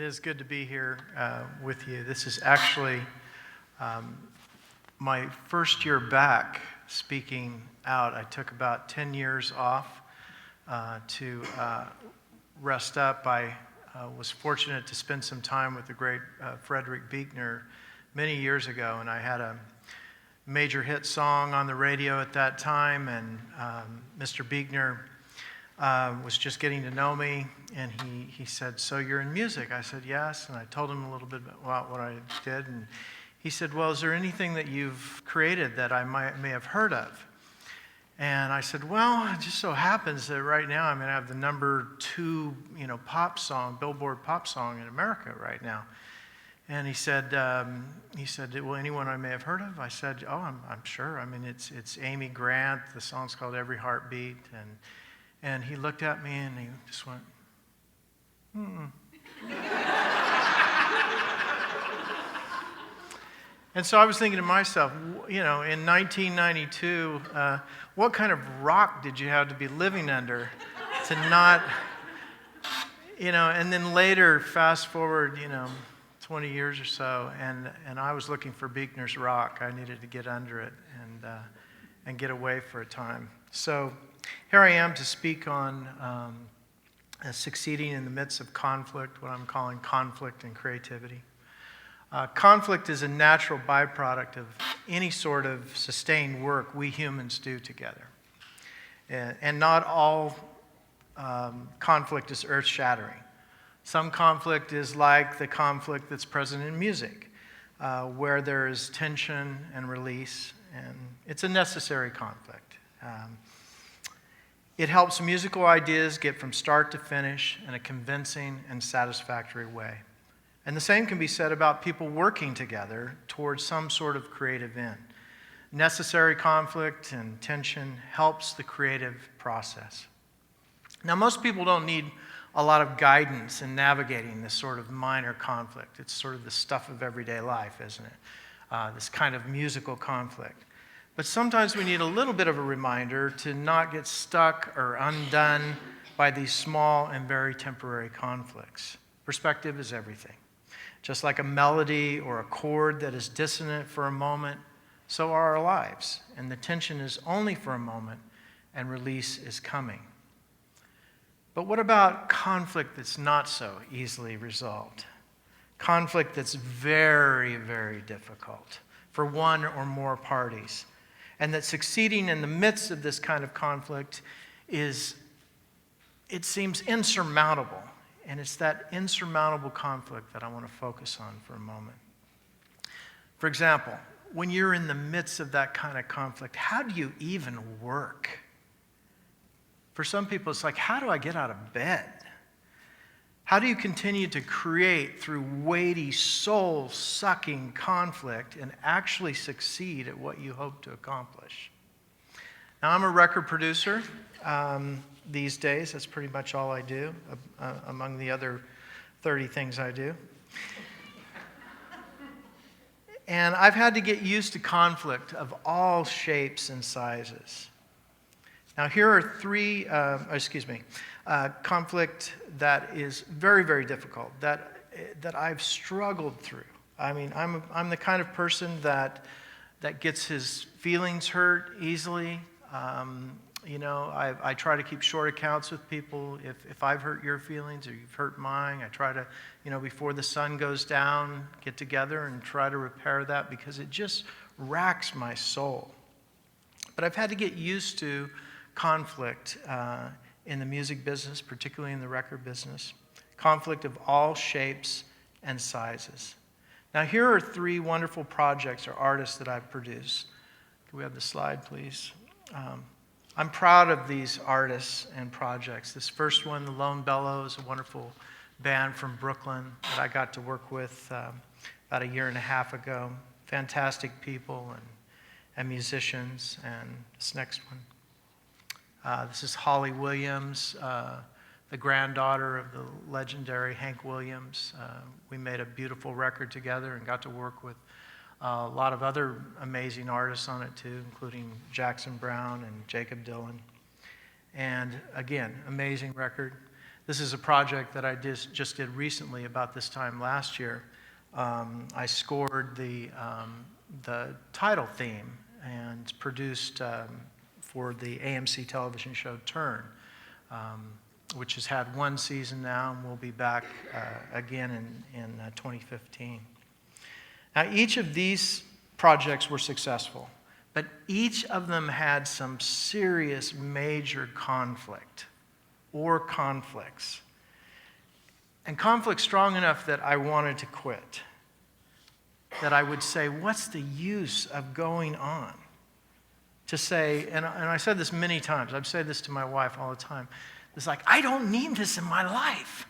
is good to be here with you. This is actually my first year back speaking out. I took about 10 years off to rest up. I was fortunate to spend some time with the great Frederick Buechner many years ago, and I had a major hit song on the radio at that time, and Mr. Buechner was just getting to know me, and he said, "So you're in music?" I said, "Yes," and I told him a little bit about what I did, and he said, "Well, is there anything that you've created that I may have heard of?" And I said, "Well, it just so happens that right now I'm going to have the number 2, pop song, Billboard pop song in America right now." And he said, "Well, anyone I may have heard of?" I said, "Oh, I'm sure. I mean, it's Amy Grant. The song's called Every Heartbeat." And he looked at me and he just went, And so I was thinking to myself, in 1992, what kind of rock did you have to be living under to not, and then later, fast forward, 20 years or so, and I was looking for Buechner's rock. I needed to get under it and get away for a time. So here I am to speak on succeeding in the midst of conflict, what I'm calling conflict and creativity. Conflict is a natural byproduct of any sort of sustained work we humans do together. And not all conflict is earth-shattering. Some conflict is like the conflict that's present in music, where there is tension and release, and it's a necessary conflict. It helps musical ideas get from start to finish in a convincing and satisfactory way. And the same can be said about people working together towards some sort of creative end. Necessary conflict and tension helps the creative process. Now, most people don't need a lot of guidance in navigating this sort of minor conflict. It's sort of the stuff of everyday life, isn't it? This kind of musical conflict. But sometimes we need a little bit of a reminder to not get stuck or undone by these small and very temporary conflicts. Perspective is everything. Just like a melody or a chord that is dissonant for a moment, so are our lives. And the tension is only for a moment, and release is coming. But what about conflict that's not so easily resolved? Conflict that's very, very difficult for one or more parties. And that succeeding in the midst of this kind of conflict it seems insurmountable. And it's that insurmountable conflict that I want to focus on for a moment. For example, when you're in the midst of that kind of conflict, how do you even work? For some people, it's like, how do I get out of bed? How do you continue to create through weighty, soul-sucking conflict and actually succeed at what you hope to accomplish? Now, I'm a record producer. These days, that's pretty much all I do, among the other 30 things I do. And I've had to get used to conflict of all shapes and sizes. Now, here are 3, conflict that is very, very difficult, that I've struggled through. I mean, I'm the kind of person that gets his feelings hurt easily. I try to keep short accounts with people. If I've hurt your feelings or you've hurt mine, I try to, before the sun goes down, get together and try to repair that because it just racks my soul. But I've had to get used to conflict in the music business, particularly in the record business. Conflict of all shapes and sizes. Now, here are 3 wonderful projects or artists that I've produced. Can we have the slide, please? I'm proud of these artists and projects. This first one, The Lone Bellows, a wonderful band from Brooklyn that I got to work with about a year and a half ago. Fantastic people and musicians. And this next one. This is Holly Williams, the granddaughter of the legendary Hank Williams. We made a beautiful record together and got to work with a lot of other amazing artists on it too, including Jackson Browne and Jacob Dylan. And again, amazing record. This is a project that I just did recently about this time last year. I scored the title theme and produced for the AMC television show Turn, which has had one season now and will be back again in 2015. Now, each of these projects were successful, but each of them had some serious major conflict or conflicts. And conflict strong enough that I wanted to quit. That I would say, what's the use of going on? To say, and I said this many times, I've said this to my wife all the time, it's like, I don't need this in my life.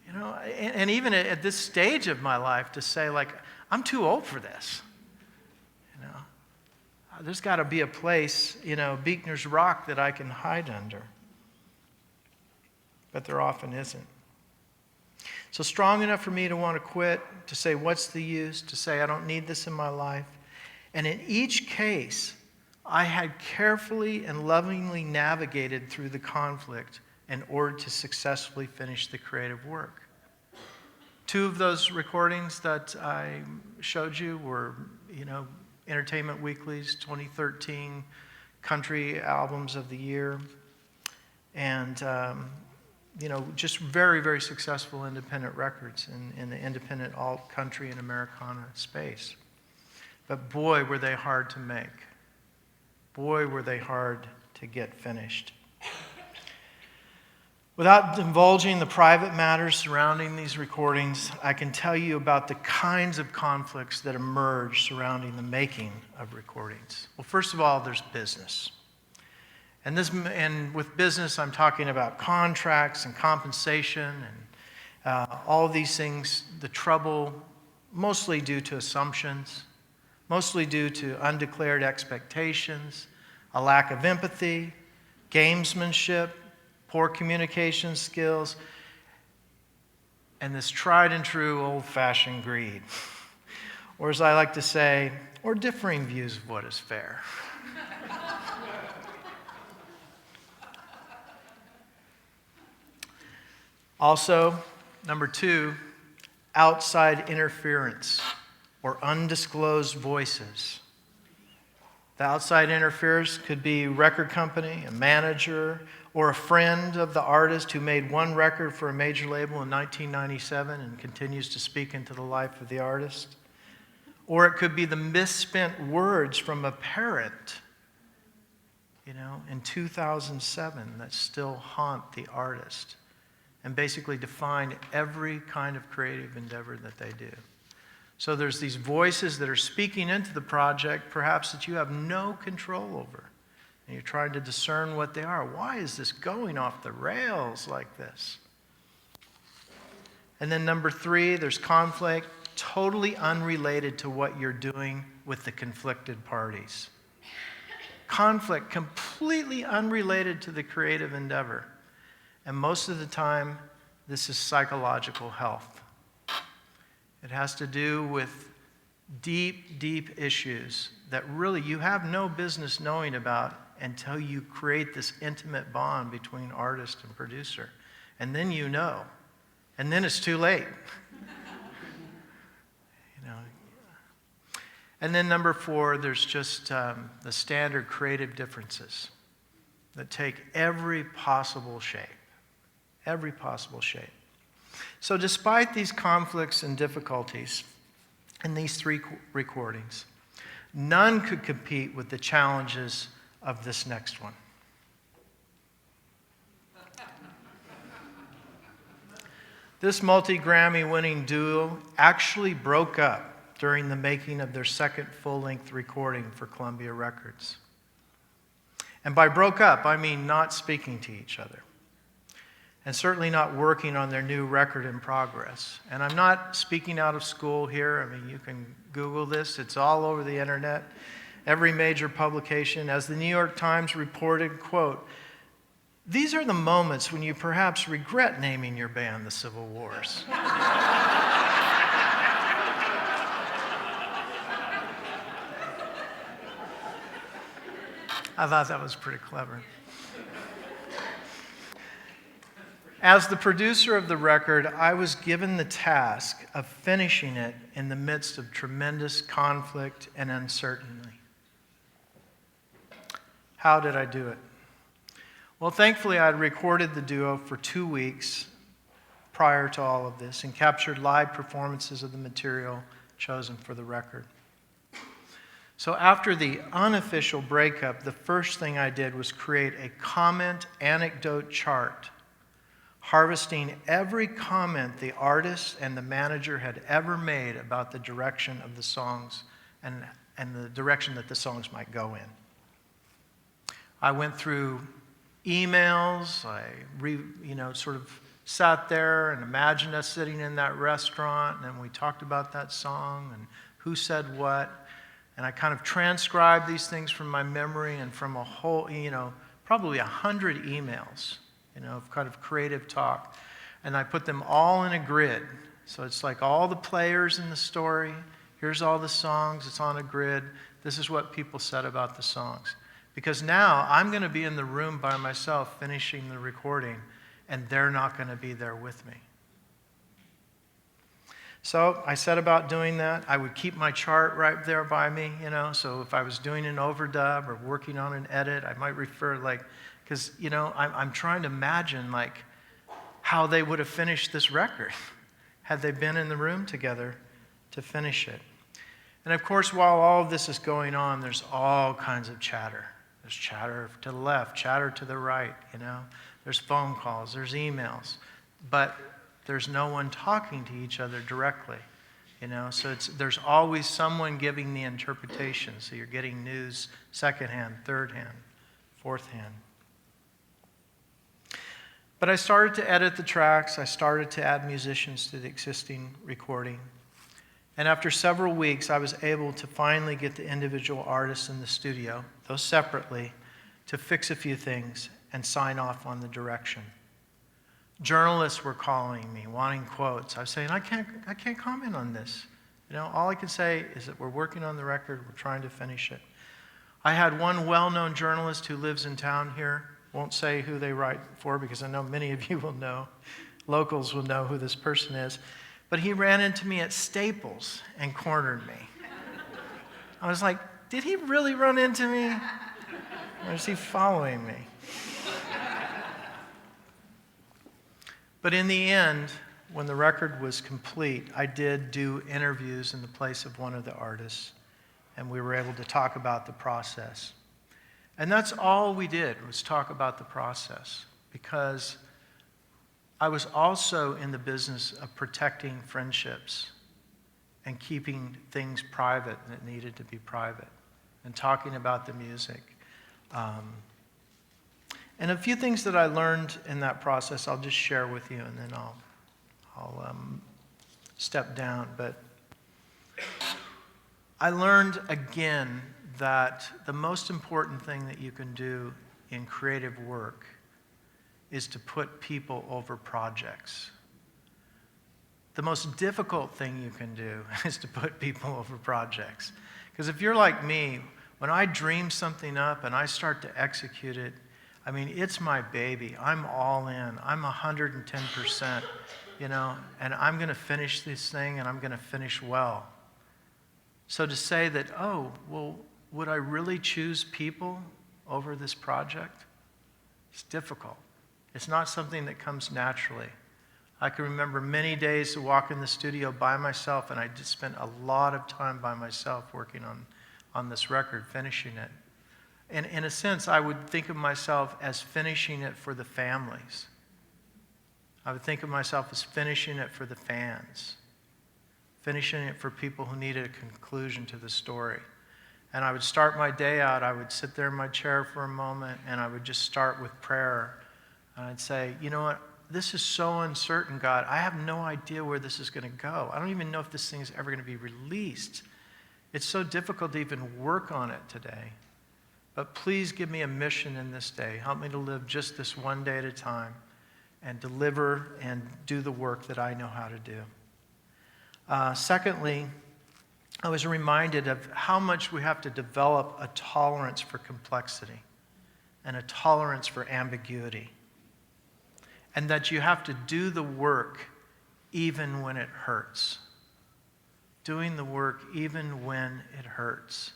You know, and even at this stage of my life to say, like, I'm too old for this. You know, there's got to be a place, you know, Beekner's Rock that I can hide under. But there often isn't. So strong enough for me to want to quit, to say, what's the use, to say, I don't need this in my life. And in each case, I had carefully and lovingly navigated through the conflict in order to successfully finish the creative work. Two of those recordings that I showed you were, you know, Entertainment Weekly's 2013 Country Albums of the Year. And, you know, just very, very successful independent records in the independent alt country and Americana space. But boy, were they hard to make. Boy, were they hard to get finished. Without divulging the private matters surrounding these recordings, I can tell you about the kinds of conflicts that emerge surrounding the making of recordings. Well, first of all, there's business. And with business, I'm talking about contracts and compensation and all of these things, the trouble, mostly due to assumptions, mostly due to undeclared expectations, a lack of empathy, gamesmanship, poor communication skills, and this tried and true old-fashioned greed. Or as I like to say, or differing views of what is fair. Also, number two, outside interference or undisclosed voices. The outside interference could be a record company, a manager, or a friend of the artist who made one record for a major label in 1997 and continues to speak into the life of the artist. Or it could be the misspent words from a parent, you know, in 2007 that still haunt the artist and basically define every kind of creative endeavor that they do. So there's these voices that are speaking into the project, perhaps that you have no control over. And you're trying to discern what they are. Why is this going off the rails like this? And then number three, there's conflict totally unrelated to what you're doing with the conflicted parties. Conflict completely unrelated to the creative endeavor. And most of the time, this is psychological health. It has to do with deep, deep issues that really you have no business knowing about until you create this intimate bond between artist and producer. And then you know. And then it's too late. You know. And then number four, there's just the standard creative differences that take every possible shape. Every possible shape. So despite these conflicts and difficulties in these three recordings, none could compete with the challenges of this next one. This multi-Grammy winning duo actually broke up during the making of their second full-length recording for Columbia Records. And by broke up, I mean not speaking to each other. And certainly not working on their new record in progress. And I'm not speaking out of school here. I mean, you can Google this. It's all over the internet. Every major publication. As the New York Times reported, quote, "These are the moments when you perhaps regret naming your band the Civil Wars." I thought that was pretty clever. As the producer of the record, I was given the task of finishing it in the midst of tremendous conflict and uncertainty. How did I do it? Well, thankfully, I had recorded the duo for 2 weeks prior to all of this and captured live performances of the material chosen for the record. So after the unofficial breakup, the first thing I did was create a comment anecdote chart, harvesting every comment the artist and the manager had ever made about the direction of the songs and the direction that the songs might go in. I went through emails. I sort of sat there and imagined us sitting in that restaurant, and we talked about that song and who said what. And I kind of transcribed these things from my memory and from a whole, probably 100 emails, of kind of creative talk. And I put them all in a grid. So it's like all the players in the story. Here's all the songs. It's on a grid. This is what people said about the songs. Because now I'm going to be in the room by myself finishing the recording, and they're not going to be there with me. So I set about doing that. I would keep my chart right there by me, so if I was doing an overdub or working on an edit, I might refer because, I'm trying to imagine how they would have finished this record had they been in the room together to finish it. And of course, while all of this is going on, there's all kinds of chatter. There's chatter to the left, chatter to the right, There's phone calls, there's emails. But there's no one talking to each other directly, So there's always someone giving the interpretation. So you're getting news secondhand, third hand, fourth hand. But I started to edit the tracks. I started to add musicians to the existing recording. And after several weeks, I was able to finally get the individual artists in the studio, those separately, to fix a few things and sign off on the direction. Journalists were calling me, wanting quotes. I was saying, I can't comment on this. All I can say is that we're working on the record. We're trying to finish it. I had one well-known journalist who lives in town here. Won't say who they write for because I know many of you will know. Locals will know who this person is. But he ran into me at Staples and cornered me. I was like, did he really run into me? Or is he following me? But in the end, when the record was complete, I did do interviews in the place of one of the artists, and we were able to talk about the process. And that's all we did, was talk about the process, because I was also in the business of protecting friendships and keeping things private that needed to be private, and talking about the music. And a few things that I learned in that process, I'll just share with you, and then I'll step down. But I learned again that the most important thing that you can do in creative work is to put people over projects. The most difficult thing you can do is to put people over projects. Because if you're like me, when I dream something up and I start to execute it, it's my baby. I'm all in. I'm 110%, and I'm going to finish this thing, and I'm going to finish well. So to say that, would I really choose people over this project? It's difficult. It's not something that comes naturally. I can remember many days to walk in the studio by myself, and I just spent a lot of time by myself working on this record, finishing it. And in a sense, I would think of myself as finishing it for the families. I would think of myself as finishing it for the fans, finishing it for people who needed a conclusion to the story. And I would start my day out, I would sit there in my chair for a moment, and I would just start with prayer. And I'd say, you know what, this is so uncertain, God. I have no idea where this is going to go. I don't even know if this thing is ever going to be released. It's so difficult to even work on it today. But please give me a mission in this day. Help me to live just this one day at a time and deliver and do the work that I know how to do. Secondly, I was reminded of how much we have to develop a tolerance for complexity and a tolerance for ambiguity. and that you have to do the work even when it hurts. Doing the work even when it hurts.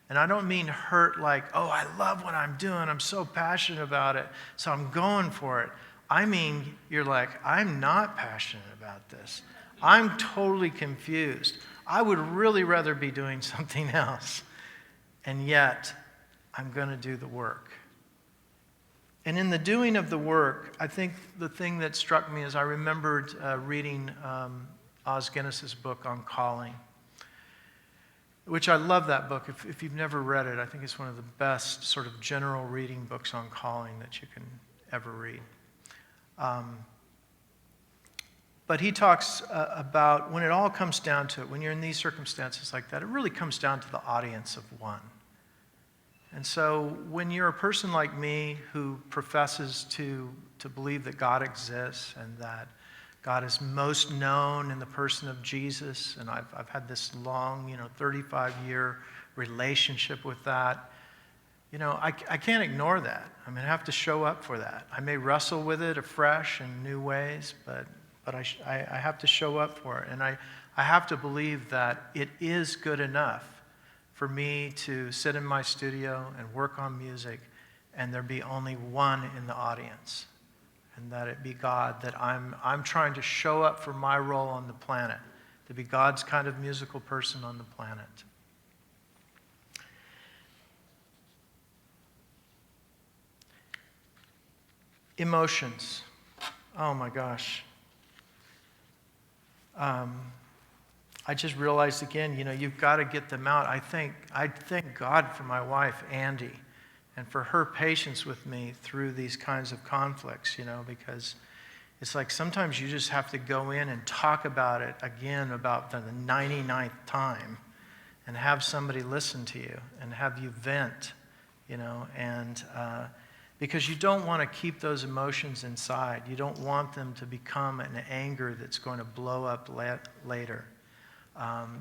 And I don't mean hurt like, oh, I love what I'm doing, I'm so passionate about it, so I'm going for it. I mean, you're like, I'm not passionate about this. I'm totally confused. I would really rather be doing something else. And yet, I'm going to do the work. And in the doing of the work, I think the thing that struck me is I remembered reading Os Guinness's book on calling, which I love that book. If you've never read it, I think it's one of the best sort of general reading books on calling that you can ever read. But he talks about when it all comes down to it, when you're in these circumstances like that, it really comes down to the audience of one. And so when you're a person like me who professes to believe that God exists and that God is most known in the person of Jesus, and I've had this long, 35-year relationship with that, I can't ignore that. I mean, I have to show up for that. I may wrestle with it afresh in new ways, but I have to show up for it. And I have to believe that it is good enough for me to sit in my studio and work on music and there be only one in the audience, and that it be God, that I'm trying to show up for my role on the planet, to be God's kind of musical person on the planet. Emotions. Oh my gosh. I just realized again, you've got to get them out. I thank God for my wife, Andy, and for her patience with me through these kinds of conflicts, because it's like sometimes you just have to go in and talk about it again about the 99th time and have somebody listen to you and have you vent, and because you don't want to keep those emotions inside. You don't want them to become an anger that's going to blow up later.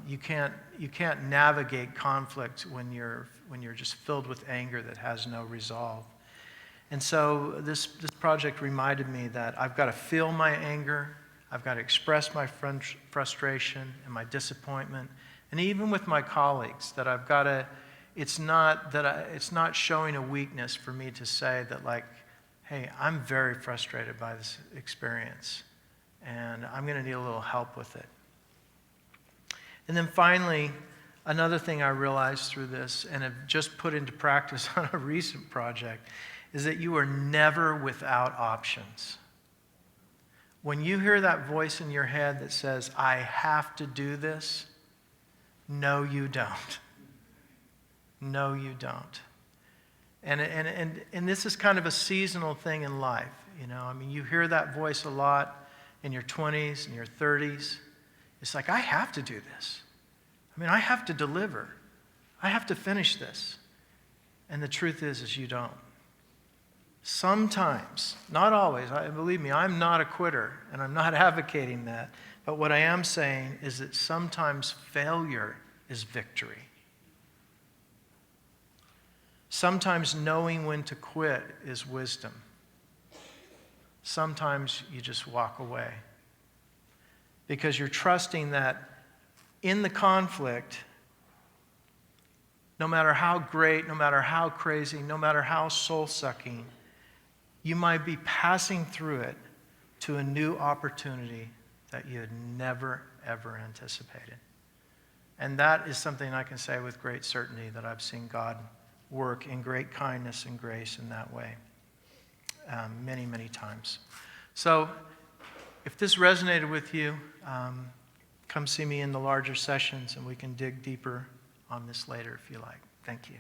You can't navigate conflict when you're just filled with anger that has no resolve. And so this project reminded me that I've got to feel my anger, I've got to express my frustration and my disappointment, and even with my colleagues, that I've got to. It's not showing a weakness for me to say that, like, hey, I'm very frustrated by this experience, and I'm going to need a little help with it. And then finally, another thing I realized through this, and have just put into practice on a recent project, is that you are never without options. When you hear that voice in your head that says, I have to do this, no, you don't. No, you don't. And this is kind of a seasonal thing in life. I mean, you hear that voice a lot in your 20s and your 30s. It's like, I have to do this. I mean, I have to deliver. I have to finish this. And the truth is you don't. Sometimes, not always, believe me, I'm not a quitter, and I'm not advocating that. But what I am saying is that sometimes failure is victory. Sometimes knowing when to quit is wisdom. Sometimes you just walk away because you're trusting that in the conflict, no matter how great, no matter how crazy, no matter how soul-sucking, you might be passing through it to a new opportunity that you had never, ever anticipated. And that is something I can say with great certainty, that I've seen God work in great kindness and grace in that way many, many times. So if this resonated with you, come see me in the larger sessions and we can dig deeper on this later if you like. Thank you.